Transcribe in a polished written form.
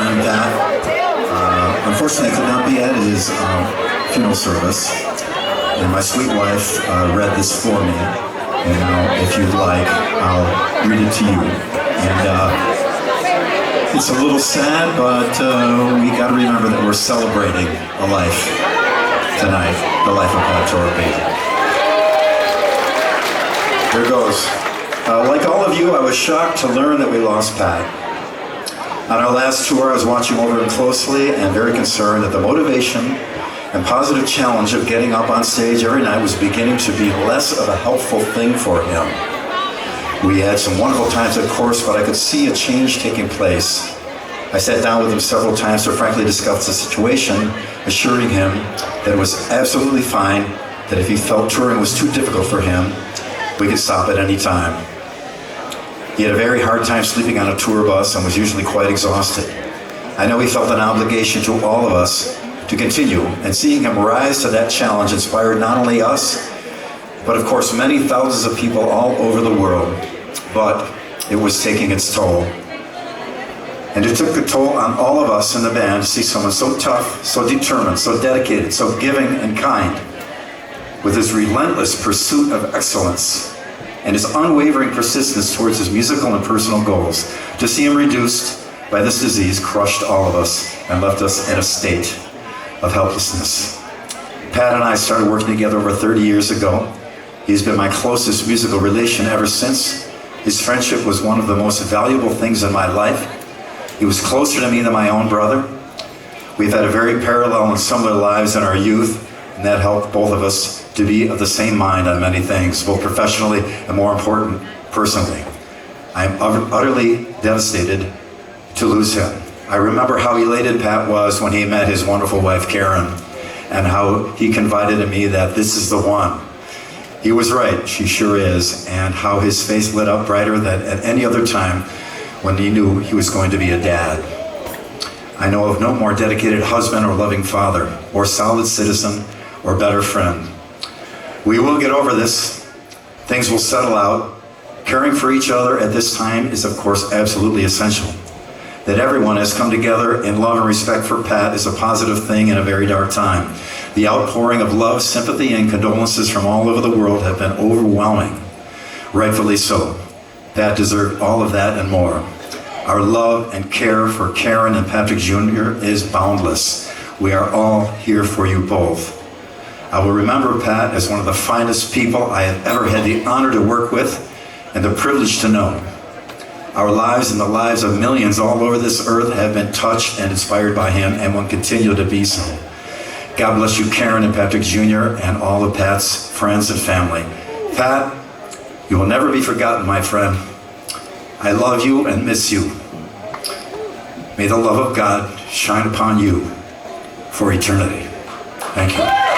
friend Pat. Unfortunately, I could not be at his funeral service. And my sweet wife read this for me. And now, if you'd like, I'll read it to you. And it's a little sad, but we got to remember that we're celebrating a life tonight, the life of Pat Torpey. Here goes. Like all of you, I was shocked to learn that we lost Pat. On our last tour, I was watching over him closely and very concerned that the motivation and positive challenge of getting up on stage every night was beginning to be less of a helpful thing for him. We had some wonderful times, of course, but I could see a change taking place. I sat down with him several times to frankly discuss the situation, assuring him that it was absolutely fine, that if he felt touring was too difficult for him, we could stop at any time. He had a very hard time sleeping on a tour bus and was usually quite exhausted. I know he felt an obligation to all of us to continue, and seeing him rise to that challenge inspired not only us, but of course many thousands of people all over the world. But it was taking its toll. And it took a toll on all of us in the band to see someone so tough, so determined, so dedicated, so giving and kind, with his relentless pursuit of excellence and his unwavering persistence towards his musical and personal goals. To see him reduced by this disease crushed all of us and left us in a state of helplessness. Pat and I started working together over 30 years ago. He's been my closest musical relation ever since. His friendship was one of the most valuable things in my life. He was closer to me than my own brother. We've had a very parallel and similar lives in our youth, and that helped both of us to be of the same mind on many things, both professionally and, more important, personally. I am utterly devastated to lose him. I remember how elated Pat was when he met his wonderful wife, Karen, and how he confided to me that this is the one. He was right, she sure is, and how his face lit up brighter than at any other time when he knew he was going to be a dad. I know of no more dedicated husband or loving father, or solid citizen, or better friend. We will get over this. Things will settle out. Caring for each other at this time is, of course, absolutely essential. That everyone has come together in love and respect for Pat is a positive thing in a very dark time. The outpouring of love, sympathy, and condolences from all over the world have been overwhelming. Rightfully so. Pat deserved all of that and more. Our love and care for Karen and Patrick Jr. is boundless. We are all here for you both. I will remember Pat as one of the finest people I have ever had the honor to work with and the privilege to know. Our lives and the lives of millions all over this earth have been touched and inspired by him and will continue to be so. God bless you, Karen and Patrick Jr. and all of Pat's friends and family. Pat, you will never be forgotten, my friend. I love you and miss you. May the love of God shine upon you for eternity. Thank you.